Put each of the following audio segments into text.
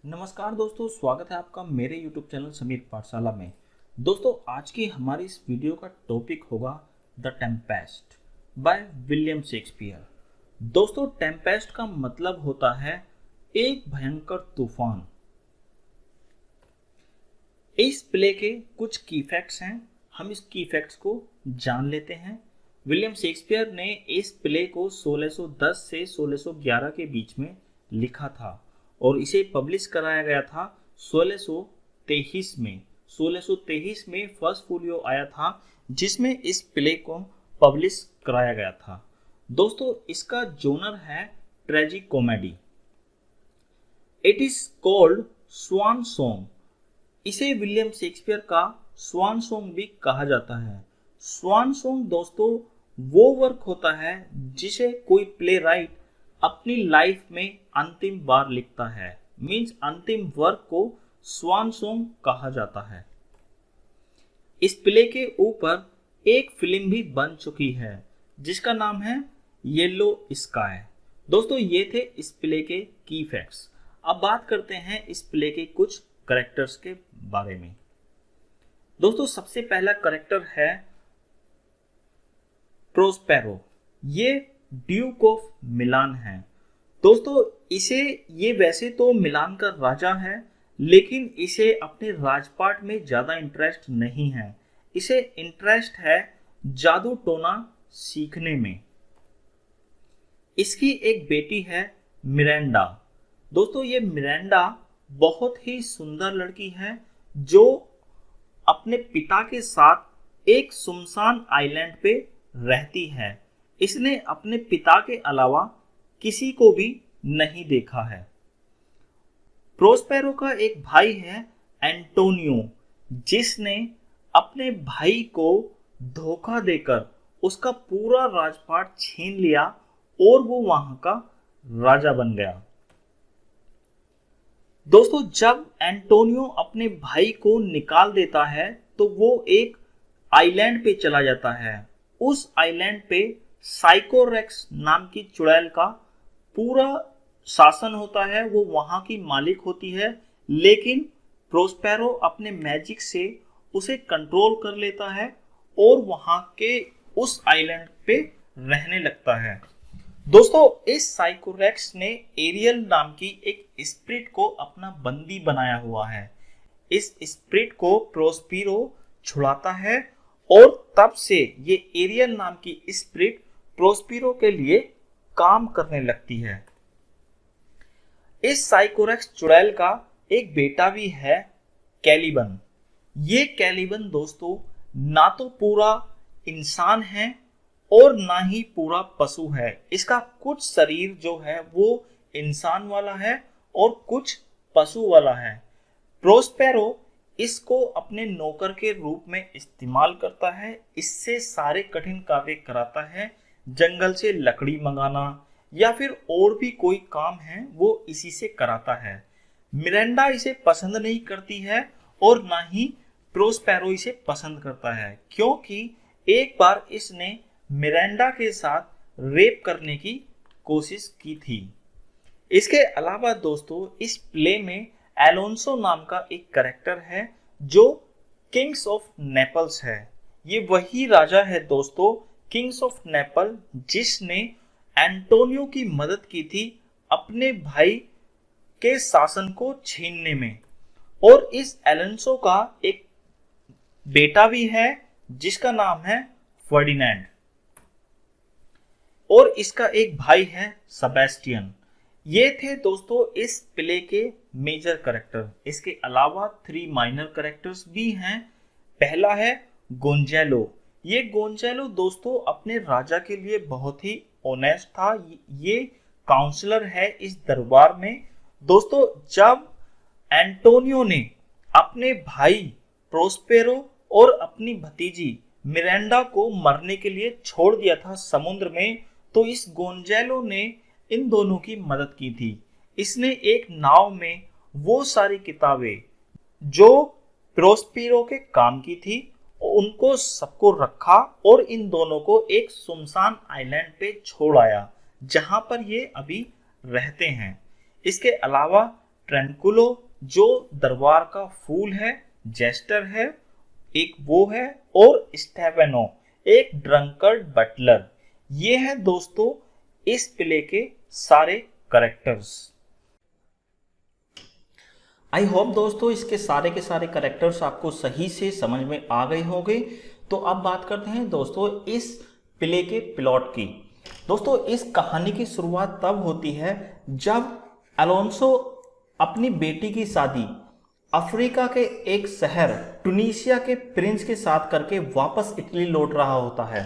नमस्कार दोस्तों, स्वागत है आपका मेरे YouTube चैनल समीर पाठशाला में। दोस्तों, आज की हमारी इस वीडियो का टॉपिक होगा the Tempest by William Shakespeare. दोस्तों, टेम्पेस्ट का मतलब होता है एक भयंकर तूफान। इस प्ले के कुछ की फैक्ट्स हैं, हम इस की फैक्ट्स को जान लेते हैं। विलियम शेक्सपियर ने इस प्ले को 1610 से 1611 के बीच में लिखा था और इसे पब्लिश कराया गया था 1623 में। 1623 में फर्स्ट फोलियो आया था जिसमें इस प्ले को पब्लिश कराया गया था। दोस्तों, इसका जोनर है tragic comedy. It is called swan song. इसे विलियम शेक्सपियर का स्वान सॉन्ग भी कहा जाता है। स्वान सॉन्ग दोस्तों वो वर्क होता है जिसे कोई प्ले राइट अपनी लाइफ में अंतिम बार लिखता है। मीन्स अंतिम वर्क को स्वान सॉन्ग कहा जाता है। इस प्ले के ऊपर एक फिल्म भी बन चुकी है जिसका नाम है येलो स्काई। दोस्तों, ये थे इस प्ले के की फैक्ट्स। अब बात करते हैं इस प्ले के कुछ कैरेक्टर्स के बारे में। दोस्तों, सबसे पहला कैरेक्टर है प्रोस्पेरो। ये ड्यूक ऑफ मिलान है। दोस्तों, ये वैसे तो मिलान का राजा है, लेकिन इसे अपने राजपाट में ज़्यादा इंटरेस्ट नहीं है। इसे इंटरेस्ट है जादू टोना सीखने में। इसकी एक बेटी है मिरांडा। दोस्तों, ये मिरांडा बहुत ही सुंदर लड़की है जो अपने पिता के साथ एक सुनसान आइलैंड पे रहती है। इसने अपने पिता के अलावा किसी को भी नहीं देखा है। प्रोस्पेरो का एक भाई है एंटोनियो, जिसने अपने भाई को धोखा देकर उसका पूरा राजपाट छीन लिया और वो वहां का राजा बन गया। दोस्तों, जब एंटोनियो अपने भाई को निकाल देता है तो वो एक आइलैंड पे चला जाता है। उस आइलैंड पे साइकोरेक्स नाम की चुड़ैल का पूरा शासन होता है, वो वहां की मालिक होती है, लेकिन प्रोस्पेरो अपने मैजिक से उसे कंट्रोल कर लेता है और वहां के उस आइलैंड पे रहने लगता है। दोस्तों, इस साइकोरेक्स ने एरियल नाम की एक स्पिरिट को अपना बंदी बनाया हुआ है। इस स्पिरिट को प्रोस्पेरो छुड़ाता है और तब से ये एरियल नाम की स्पिरिट प्रोस्पेरो के लिए काम करने लगती है। इस साइकोरेक्स चुड़ैल का एक बेटा भी है कैलिबन। ये कैलिबन दोस्तों ना तो पूरा इंसान है और ना ही पूरा पशु है। इसका कुछ शरीर जो है वो इंसान वाला है और कुछ पशु वाला है। प्रोस्पेरो इसको अपने नौकर के रूप में इस्तेमाल करता है। इससे सारे कठिन कार्य कराता है। जंगल से लकड़ी मंगाना या फिर और भी कोई काम है वो इसी से कराता है। मिरांडा इसे पसंद नहीं करती है और ना ही प्रोस्पेरो इसे पसंद करता है, क्योंकि एक बार इसने मिरांडा के साथ रेप करने की कोशिश की थी। इसके अलावा दोस्तों, इस प्ले में एलोंसो नाम का एक कैरेक्टर है जो किंग्स ऑफ नेपल्स है। ये वही राजा है दोस्तों, किंग्स ऑफ नेपल, जिसने एंटोनियो की मदद की थी अपने भाई के शासन को छीनने में। और इस एलोंसो का एक बेटा भी है जिसका नाम है फर्डिनेंड, और इसका एक भाई है सेबेस्टियन। ये थे दोस्तों इस प्ले के मेजर कैरेक्टर। इसके अलावा 3 माइनर कैरेक्टर्स भी हैं। पहला है गोंजेलो। ये गोंजेलो दोस्तों अपने राजा के लिए बहुत ही ऑनेस्ट था। ये काउंसलर है इस दरबार में। दोस्तों, जब एंटोनियो ने अपने भाई प्रोस्पेरो और अपनी भतीजी मिरांडा को मरने के लिए छोड़ दिया था समुद्र में, तो इस गोंजेलो ने इन दोनों की मदद की थी। इसने एक नाव में वो सारी किताबें जो प्रोस्पेरो के काम की थी उनको सबको रखा और इन दोनों को एक सुनसान आइलैंड पे छोड़ आया जहां पर ये अभी रहते हैं। इसके अलावा ट्रैंकुलो जो दरबार का फूल है, जेस्टर है एक वो है, और स्टेफेनो एक ड्रंकर्ड बटलर। ये है दोस्तों इस प्ले के सारे करेक्टर्स। आई होप दोस्तों इसके सारे के सारे करेक्टर्स आपको सही से समझ में आ गए होंगे। तो अब बात करते हैं दोस्तों इस प्ले के प्लॉट की। दोस्तों इस कहानी की शुरुआत तब होती है जब अलोंसो अपनी बेटी की शादी अफ्रीका के एक शहर टुनीशिया के प्रिंस के साथ करके वापस इटली लौट रहा होता है।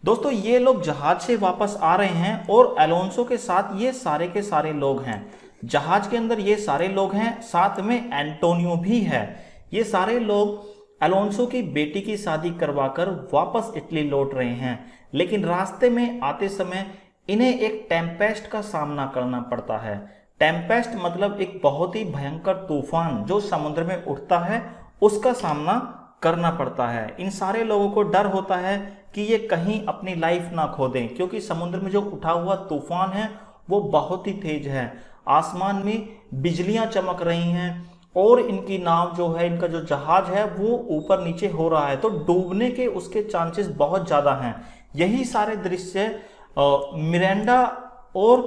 दोस्तों ये लोग जहाज से वापस आ रहे हैं और अलोंसो के साथ ये सारे के सारे लोग हैं। जहाज के अंदर ये सारे लोग हैं, साथ में एंटोनियो भी है। ये सारे लोग अलोंसो की बेटी की शादी करवाकर वापस इटली लौट रहे हैं, लेकिन रास्ते में आते समय इन्हें एक टेम्पेस्ट का सामना करना पड़ता है। टेम्पेस्ट मतलब एक बहुत ही भयंकर तूफान जो समुद्र में उठता है, उसका सामना करना पड़ता है। इन सारे लोगों को डर होता है कि ये कहीं अपनी लाइफ ना खो दें, क्योंकि समुद्र में जो उठा हुआ तूफान है वो बहुत ही तेज है। आसमान में बिजलियां चमक रही हैं और इनकी नाव जो है, इनका जो जहाज है वो ऊपर नीचे हो रहा है, तो डूबने के उसके चांसेस बहुत ज़्यादा हैं। यही सारे दृश्य मिरांडा और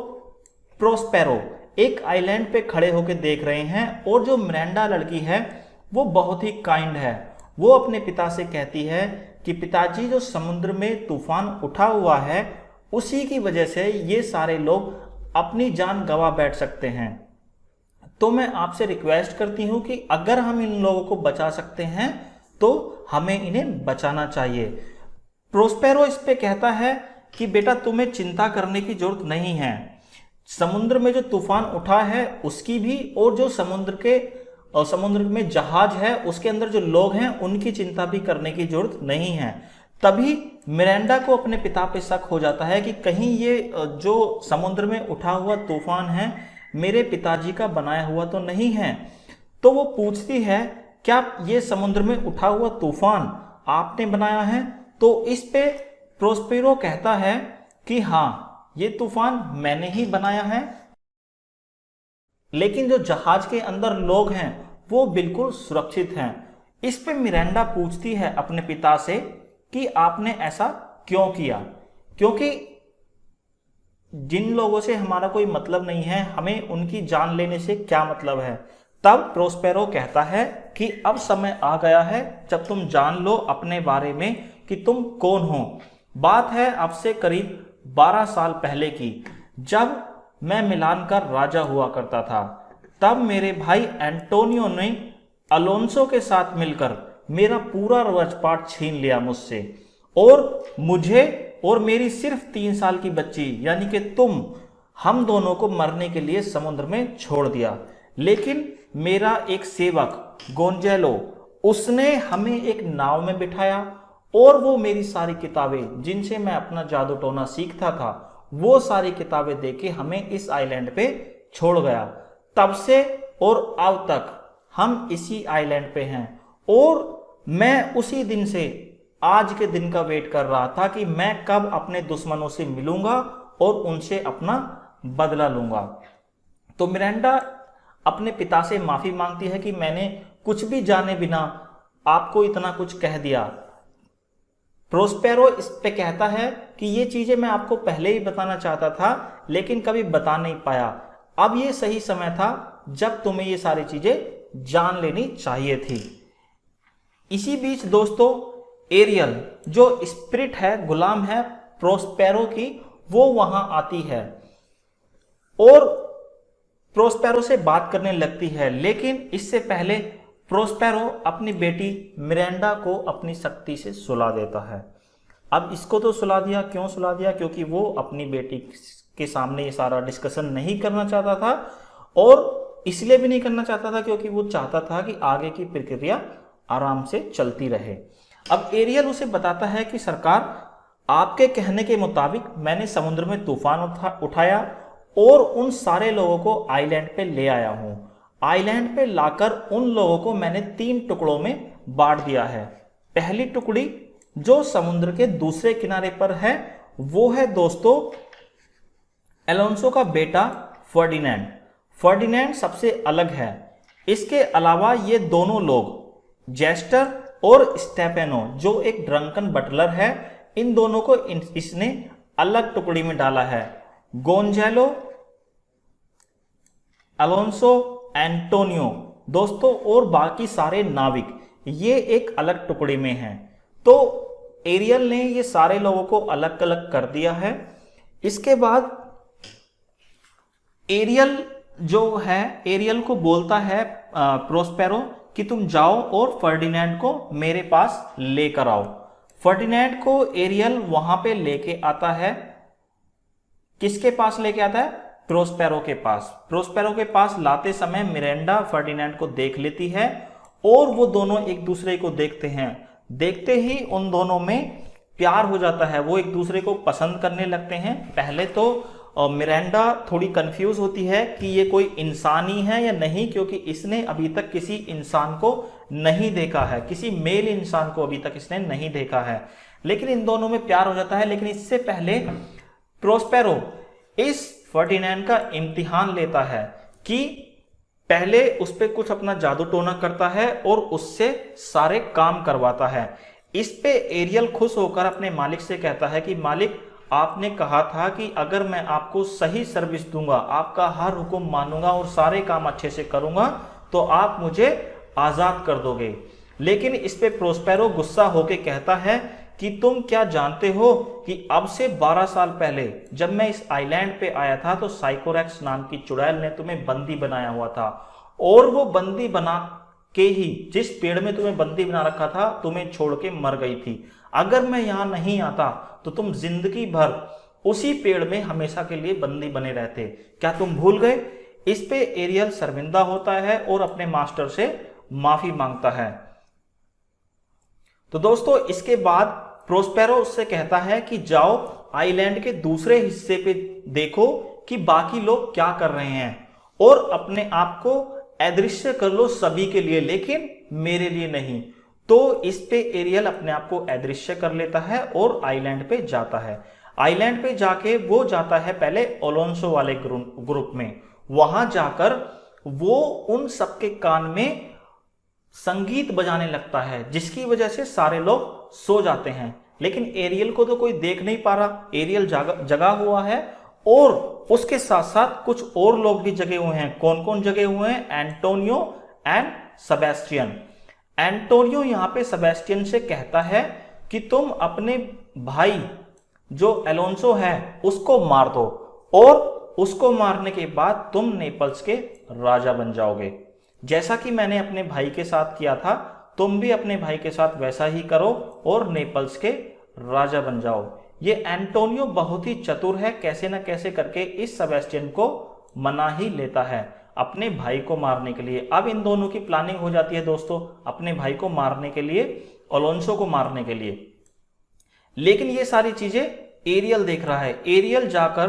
प्रोस्पेरो एक आइलैंड पे खड़े होकर देख रहे हैं। और जो मिरांडा लड़की है वो बहुत ही काइंड है। वो अपने पिता से कहती है कि पिताजी जो समुद्र में तूफान उठा हुआ है उसी की वजह से ये सारे लोग अपनी जान गंवा बैठ सकते हैं, तो मैं आपसे रिक्वेस्ट करती हूं कि अगर हम इन लोगों को बचा सकते हैं तो हमें इन्हें बचाना चाहिए। प्रोस्पेरो इस पे कहता है कि बेटा तुम्हें चिंता करने की जरूरत नहीं है, समुद्र में जो तूफान उठा है उसकी भी, और जो समुद्र में जहाज है उसके अंदर जो लोग हैं उनकी चिंता भी करने की जरूरत नहीं है। तभी मिरांडा को अपने पिता पे शक हो जाता है कि कहीं ये जो समुद्र में उठा हुआ तूफान है मेरे पिताजी का बनाया हुआ तो नहीं है। तो वो पूछती है क्या ये समुद्र में उठा हुआ तूफान आपने बनाया है? तो इस पे प्रोस्पेरो कहता है कि हाँ ये तूफान मैंने ही बनाया है, लेकिन जो जहाज के अंदर लोग हैं वो बिल्कुल सुरक्षित हैं। इस पे मिरांडा पूछती है अपने पिता से कि आपने ऐसा क्यों किया, क्योंकि जिन लोगों से हमारा कोई मतलब नहीं है हमें उनकी जान लेने से क्या मतलब है। तब प्रोस्पेरो कहता है कि अब समय आ गया है जब तुम जान लो अपने बारे में कि तुम कौन हो। बात है अब से करीब 12 साल पहले की, जब मैं मिलान का राजा हुआ करता था। तब मेरे भाई एंटोनियो ने अलोंसो के साथ मिलकर मेरा पूरा राजपाट छीन लिया मुझसे, और मुझे और मेरी सिर्फ 3 साल की बच्ची यानी कि तुम, हम दोनों को मरने के लिए समुद्र में छोड़ दिया। लेकिन मेरा एक सेवक गोंजेलो, उसने हमें एक नाव में बिठाया और वो मेरी सारी किताबें जिनसे मैं अपना जादू टोना सीखता था वो सारी किताबें देके हमें इस आइलैंड पे छोड़ गया। तब से और अब तक हम इसी आइलैंड पे हैं, और मैं उसी दिन से आज के दिन का वेट कर रहा था कि मैं कब अपने दुश्मनों से मिलूंगा और उनसे अपना बदला लूंगा। तो मिरांडा अपने पिता से माफी मांगती है कि मैंने कुछ भी जाने बिना आपको इतना कुछ कह दिया। प्रोस्पेरो इस पे कहता है कि ये चीजें मैं आपको पहले ही बताना चाहता था लेकिन कभी बता नहीं पाया। अब ये सही समय था जब तुम्हें ये सारी चीजें जान लेनी चाहिए थी। इसी बीच दोस्तों एरियल जो स्पिरिट है, गुलाम है प्रोस्पेरो की, वो वहां आती है और प्रोस्पेरो से बात करने लगती है। लेकिन इससे पहले प्रोस्पेरो अपनी बेटी मिरांडा को अपनी शक्ति से सुला देता है। अब इसको तो सुला दिया, क्यों सुला दिया? क्योंकि वो अपनी बेटी के सामने ये सारा डिस्कशन नहीं करना चाहता था, और इसलिए भी नहीं करना चाहता था क्योंकि वो चाहता था कि आगे की प्रक्रिया आराम से चलती रहे। अब एरियल उसे बताता है कि सरकार, आपके कहने के मुताबिक मैंने समुद्र में तूफान उठाया और उन सारे लोगों को आइलैंड पे ले आया हूं। आइलैंड पे लाकर उन लोगों को मैंने 3 टुकड़ों में बांट दिया है। पहली टुकड़ी जो समुद्र के दूसरे किनारे पर है वो है दोस्तों अलोंसो का बेटा फर्डिनेंड। फर्डिनेंड सबसे अलग है। इसके अलावा ये दोनों लोग जेस्टर और स्टेफेनो जो एक ड्रंकन बटलर है, इन दोनों को इसने अलग टुकड़ी में डाला है। गोंजालो, अलोंसो, एंटोनियो दोस्तों और बाकी सारे नाविक ये एक अलग टुकड़ी में हैं। तो एरियल ने ये सारे लोगों को अलग अलग कर दिया है। इसके बाद एरियल जो है, एरियल को बोलता है प्रोस्पेरो कि तुम जाओ और फर्डिनेंड को मेरे पास लेकर आओ। फर्डिनेंड को एरियल वहां पे लेके आता है। किसके पास लेके आता है? प्रोस्पेरो के पास। प्रोस्पेरो के पास लाते समय मिरांडा फर्डिनेंड को देख लेती है और वो दोनों एक दूसरे को देखते हैं। देखते ही उन दोनों में प्यार हो जाता है, वो एक दूसरे को पसंद करने लगते हैं। पहले तो मिरांडा थोड़ी कंफ्यूज होती है कि ये कोई इंसान ही है या नहीं, क्योंकि इसने अभी तक किसी इंसान को नहीं देखा है, किसी मेल इंसान को अभी तक इसने नहीं देखा है। लेकिन इन दोनों में प्यार हो जाता है। लेकिन इससे पहले प्रोस्पेरो इस फर्डिनेंड का इम्तिहान लेता है कि पहले उस पर कुछ अपना जादू टोना करता है और उससे सारे काम करवाता है। इस पे एरियल खुश होकर अपने मालिक से कहता है कि मालिक, आपने कहा था कि अगर मैं आपको सही सर्विस दूंगा, आपका हर हुक्म मानूंगा और सारे काम अच्छे से करूंगा तो आप मुझे आजाद कर दोगे। लेकिन इस पे प्रोस्पेरो गुस्सा होके कहता है कि तुम क्या जानते हो कि अब से 12 साल पहले जब मैं इस आइलैंड पे आया था तो साइकोरेक्स नाम की चुड़ैल ने तुम्हें बंदी बनाया हुआ था, और वो बंदी बना के ही जिस पेड़ में तुम्हें बंदी बना रखा था तुम्हें छोड़ के मर गई थी। अगर मैं यहां नहीं आता तो तुम जिंदगी भर उसी पेड़ में हमेशा के लिए बंदी बने रहते। क्या तुम भूल गए? इस पे एरियल शर्मिंदा होता है और अपने मास्टर से माफी मांगता है। तो दोस्तों इसके बाद प्रोस्पेरो उससे कहता है कि जाओ आइलैंड के दूसरे हिस्से पे देखो कि बाकी लोग क्या कर रहे हैं और अपने आप को अदृश्य कर लो सभी के लिए, लेकिन मेरे लिए नहीं। तो इस पे एरियल अपने आप को अदृश्य कर लेता है और आइलैंड पे जाता है। आइलैंड पे जाके वो जाता है पहले अलोंसो वाले ग्रुप में। वहां जाकर वो उन सबके कान में संगीत बजाने लगता है, जिसकी वजह से सारे लोग सो जाते हैं। लेकिन एरियल को तो कोई देख नहीं पा रहा, एरियल जगा हुआ है और उसके साथ साथ कुछ और लोग भी जगे हुए हैं। कौन कौन जगे हुए हैं? Antonio and Sebastian. एंटोनियो यहां पे सेबेस्टियन से कहता है कि तुम अपने भाई जो अलोंसो है उसको मार दो और उसको मारने के बाद तुम नेपल्स के राजा बन जाओगे। जैसा कि मैंने अपने भाई के साथ किया था, तुम भी अपने भाई के साथ वैसा ही करो और नेपल्स के राजा बन जाओ। ये एंटोनियो बहुत ही चतुर है, कैसे ना कैसे करके इस सेबेस्टियन को मना ही लेता है अपने भाई को मारने के लिए। अब इन दोनों की प्लानिंग हो जाती है दोस्तों अपने भाई को मारने के लिए, अलोंसो को मारने के लिए। लेकिन ये सारी चीजें एरियल देख रहा है। एरियल जाकर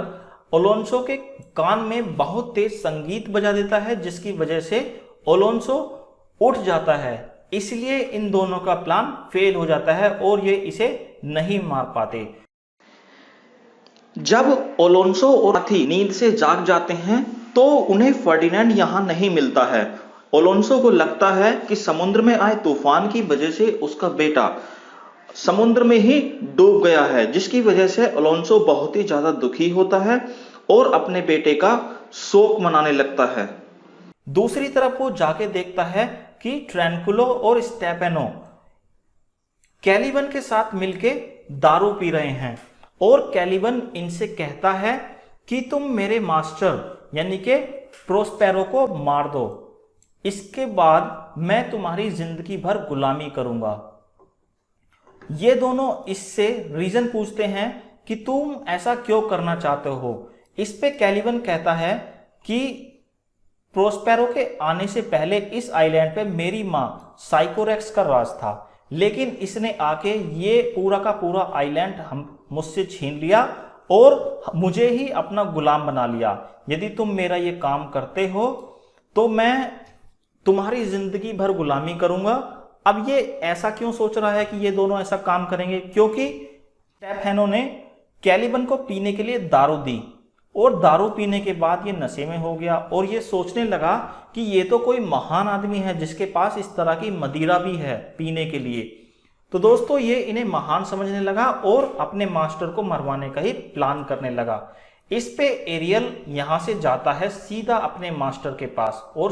अलोंसो के कान में बहुत तेज संगीत बजा देता है, जिसकी वजह से अलोंसो उठ जाता है। इसलिए इन दोनों का प्लान फेल हो जाता है और ये इसे नहीं मार पाते। जब अलोंसो और साथी नींद से जाग जाते हैं तो उन्हें फर्डिनेंड यहां नहीं मिलता है। अलोंसो को लगता है कि समुद्र में आए तूफान की वजह से उसका बेटा समुद्र में ही डूब गया है, जिसकी वजह से अलोंसो बहुत ही ज्यादा दुखी होता है और अपने बेटे का शोक मनाने लगता है। दूसरी तरफ वो जाके देखता है कि ट्रैंकुलो और स्टेफेनो कैलिबन के साथ मिलके दारू पी रहे हैं और कैलिबन इनसे कहता है कि तुम मेरे मास्टर यानी कि प्रोस्पेरो को मार दो, इसके बाद मैं तुम्हारी जिंदगी भर गुलामी करूंगा। ये दोनों इससे रीजन पूछते हैं कि तुम ऐसा क्यों करना चाहते हो। इस पे कैलिबन कहता है कि प्रोस्पेरो के आने से पहले इस आइलैंड पे मेरी मां साइकोरेक्स का राज था, लेकिन इसने आके ये पूरा का पूरा आइलैंड हम मुझसे छीन लिया और मुझे ही अपना गुलाम बना लिया। यदि तुम मेरा ये काम करते हो तो मैं तुम्हारी जिंदगी भर गुलामी करूंगा। अब ये ऐसा क्यों सोच रहा है कि ये दोनों ऐसा काम करेंगे? क्योंकि स्टेफेनो ने कैलिबन को पीने के लिए दारू दी और दारू पीने के बाद ये नशे में हो गया और ये सोचने लगा कि ये तो कोई महान आदमी है जिसके पास इस तरह की मदिरा भी है पीने के लिए। तो दोस्तों ये इन्हें महान समझने लगा और अपने मास्टर को मरवाने का ही प्लान करने लगा। इस पे एरियल यहाँ से जाता है सीधा अपने मास्टर के पास और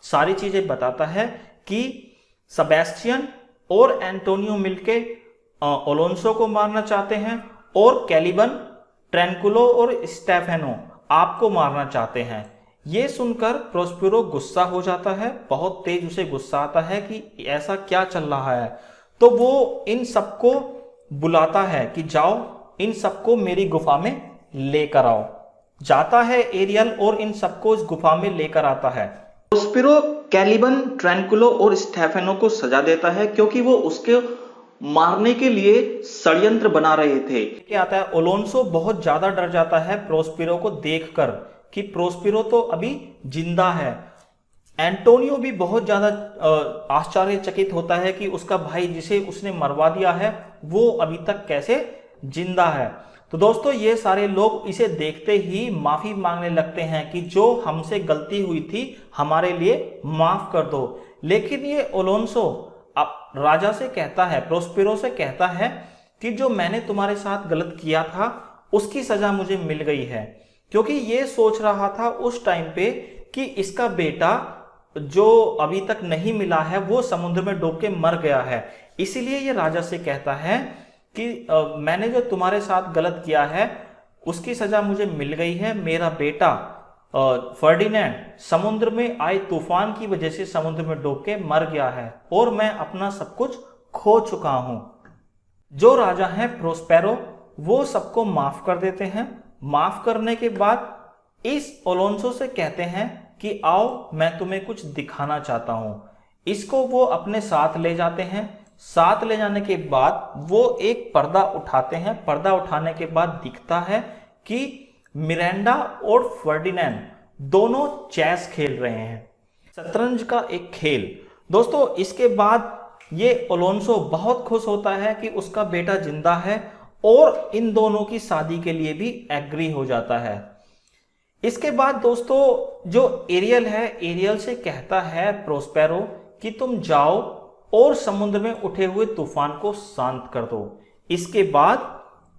सारी चीजें बताता है कि सेबेस्टियन और एंटोनियो मिलके अलोंसो को मारना चाहते हैं और कैलिबन, ट्रैंकुलो और स्टेफेनो आपको मारना चाहते हैं। ये सुनकर प्रोस्पेरो गुस्सा हो जाता है, बहुत तेज उसे गुस्सा आता है कि ऐसा क्या चल रहा है। तो वो इन सबको बुलाता है कि जाओ इन सबको मेरी गुफा में लेकर आओ। जाता है एरियल और इन सबको इस गुफा में लेकर आता है। प्रोस्पेरो कैलिबन, ट्रैंकुलो और स्टेफेनो को सजा देता है क्योंकि वो उसके मारने के लिए षड्यंत्र बना रहे थे। क्या आता है, अलोंसो बहुत ज्यादा डर जाता है प्रोस्पेरो को देखकर कि प्रोस्पेरो तो अभी जिंदा है। एंटोनियो भी बहुत ज्यादा आश्चर्यचकित होता है कि उसका भाई जिसे उसने मरवा दिया है वो अभी तक कैसे जिंदा है। तो दोस्तों ये सारे लोग इसे देखते ही माफी मांगने लगते हैं कि जो हमसे गलती हुई थी हमारे लिए माफ कर दो। लेकिन ये अलोंसो अब राजा से कहता है, प्रोस्पेरो से कहता है कि जो मैंने तुम्हारे साथ गलत किया था उसकी सजा मुझे मिल गई है, क्योंकि ये सोच रहा था उस टाइम पे कि इसका बेटा जो अभी तक नहीं मिला है वो समुद्र में डूब के मर गया है। इसीलिए ये राजा से कहता है कि मैंने जो तुम्हारे साथ गलत किया है उसकी सजा मुझे मिल गई है। मेरा बेटा फर्डिनेंड समुद्र में आए तूफान की वजह से समुद्र में डूब के मर गया है और मैं अपना सब कुछ खो चुका हूं। जो राजा हैं प्रोस्पेरो वो सबको माफ कर देते हैं। माफ करने के बाद इस अलोंसो से कहते हैं कि आओ मैं तुम्हें कुछ दिखाना चाहता हूं। इसको वो अपने साथ ले जाते हैं। साथ ले जाने के बाद वो एक पर्दा उठाते हैं। पर्दा उठाने के बाद दिखता है कि मिरांडा और फर्डिनेंड दोनों चेस खेल रहे हैं, शतरंज का एक खेल। दोस्तों इसके बाद ये अलोंसो बहुत खुश होता है कि उसका बेटा जिंदा है और इन दोनों की शादी के लिए भी एग्री हो जाता है। इसके बाद दोस्तों जो एरियल है, एरियल से कहता है प्रोस्पेरो कि तुम जाओ और समुद्र में उठे हुए तूफान को शांत कर दो, इसके बाद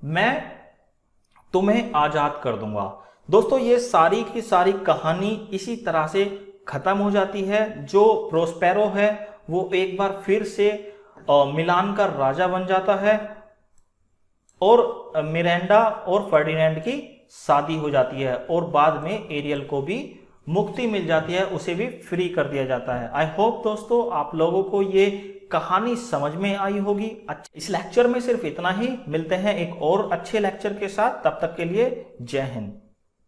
मैं तुम्हें आजाद कर दूंगा। दोस्तों ये सारी की सारी कहानी इसी तरह से खत्म हो जाती है। जो प्रोस्पेरो है वो एक बार फिर से मिलान का राजा बन जाता है और मिरांडा और फर्डिनेंड की शादी हो जाती है और बाद में एरियल को भी मुक्ति मिल जाती है, उसे भी फ्री कर दिया जाता है। आई होप दोस्तों आप लोगों को ये कहानी समझ में आई होगी। इस लेक्चर में सिर्फ इतना ही। मिलते हैं एक और अच्छे लेक्चर के साथ, तब तक के लिए जय हिंद।